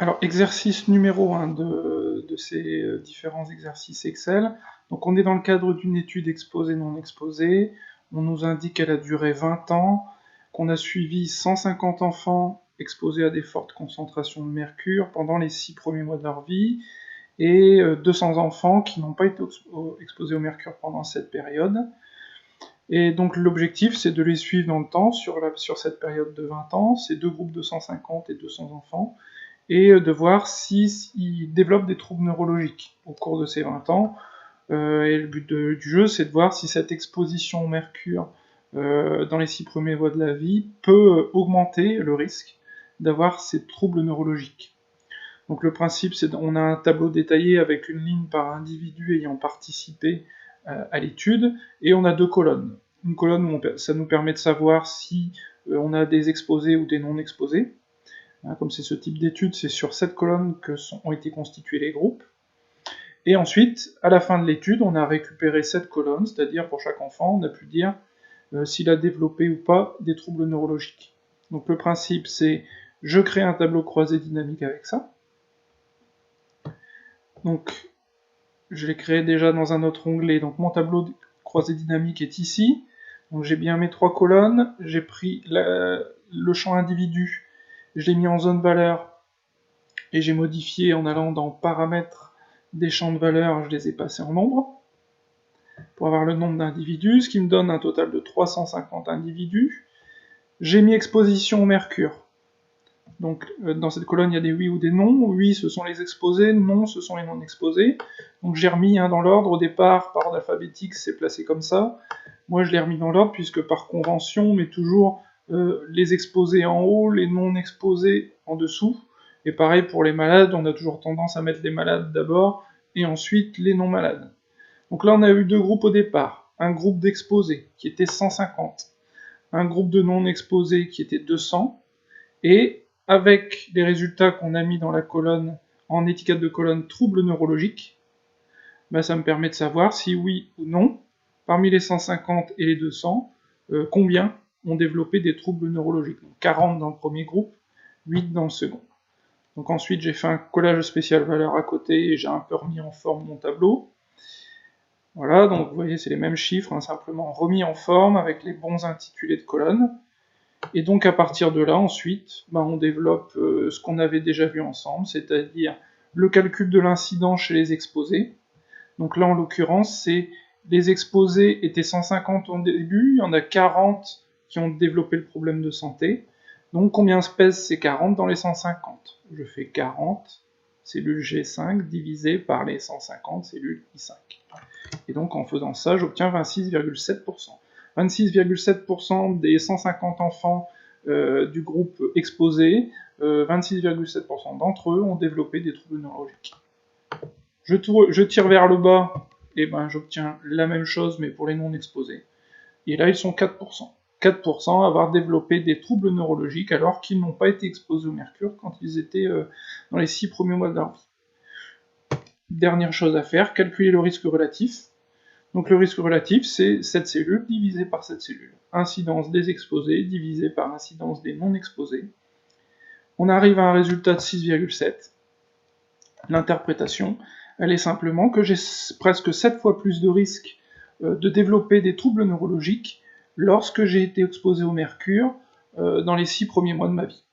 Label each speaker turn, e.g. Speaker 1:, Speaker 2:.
Speaker 1: Alors, exercice numéro 1 de ces différents exercices Excel. Donc, on est dans le cadre d'une étude exposée-non exposée. On nous indique qu'elle a duré 20 ans, qu'on a suivi 150 enfants exposés à des fortes concentrations de mercure pendant les 6 premiers mois de leur vie, et 200 enfants qui n'ont pas été exposés au mercure pendant cette période. Et donc l'objectif, c'est de les suivre dans le temps sur cette période de 20 ans, ces deux groupes de 150 et 200 enfants, et de voir s'ils développent des troubles neurologiques au cours de ces 20 ans. Et le but du jeu, c'est de voir si cette exposition au mercure dans les 6 premiers mois de la vie peut augmenter le risque d'avoir ces troubles neurologiques. Donc le principe, c'est qu'on a un tableau détaillé avec une ligne par individu ayant participé à l'étude, et on a deux colonnes. Une colonne où ça nous permet de savoir si on a des exposés ou des non exposés. Comme c'est ce type d'étude, c'est sur cette colonne ont été constitués les groupes. Et ensuite, à la fin de l'étude, on a récupéré cette colonne, c'est-à-dire pour chaque enfant, on a pu dire s'il a développé ou pas des troubles neurologiques. Donc le principe, c'est je crée un tableau croisé dynamique avec ça. Donc je l'ai créé déjà dans un autre onglet, donc mon tableau croisé dynamique est ici. Donc j'ai bien mes trois colonnes, j'ai pris le champ individu, je l'ai mis en zone valeur, et j'ai modifié en allant dans paramètres des champs de valeur, je les ai passés en nombre, pour avoir le nombre d'individus, ce qui me donne un total de 350 individus. J'ai mis exposition au mercure. Donc dans cette colonne, il y a des oui ou des non. Oui, ce sont les exposés, non, ce sont les non exposés. Donc j'ai remis dans l'ordre. Au départ, par ordre alphabétique, c'est placé comme ça. Moi, je l'ai remis dans l'ordre, puisque par convention, on met toujours les exposés en haut, les non exposés en dessous. Et pareil pour les malades, on a toujours tendance à mettre les malades d'abord, et ensuite les non malades. Donc là, on a eu deux groupes au départ. Un groupe d'exposés, qui était 150. Un groupe de non exposés, qui était 200. Et avec les résultats qu'on a mis dans la colonne, en étiquette de colonne troubles neurologiques, ça me permet de savoir si oui ou non, parmi les 150 et les 200, combien ont développé des troubles neurologiques. Donc 40 dans le premier groupe, 8 dans le second. Donc ensuite j'ai fait un collage spécial valeur à côté et j'ai un peu remis en forme mon tableau. Voilà, donc vous voyez c'est les mêmes chiffres, simplement remis en forme avec les bons intitulés de colonnes. Et donc à partir de là, ensuite, on développe ce qu'on avait déjà vu ensemble, c'est-à-dire le calcul de l'incidence chez les exposés. Donc là, en l'occurrence, les exposés étaient 150 au début, il y en a 40 qui ont développé le problème de santé. Donc combien se pèsent ces 40 dans les 150 ? Je fais 40 cellules G5 divisé par les 150 cellules I5. Et donc en faisant ça, j'obtiens 26,7%. 26,7% des 150 enfants du groupe exposé, 26,7% d'entre eux ont développé des troubles neurologiques. Je tire vers le bas, et j'obtiens la même chose, mais pour les non exposés. Et là, ils sont 4%. 4% à avoir développé des troubles neurologiques alors qu'ils n'ont pas été exposés au mercure quand ils étaient dans les 6 premiers mois de leur vie. Dernière chose à faire, calculer le risque relatif. Donc le risque relatif, c'est cette cellule divisée par cette cellule. Incidence des exposés divisée par incidence des non exposés. On arrive à un résultat de 6,7. L'interprétation, elle est simplement que j'ai presque 7 fois plus de risque de développer des troubles neurologiques lorsque j'ai été exposé au mercure dans les 6 premiers mois de ma vie.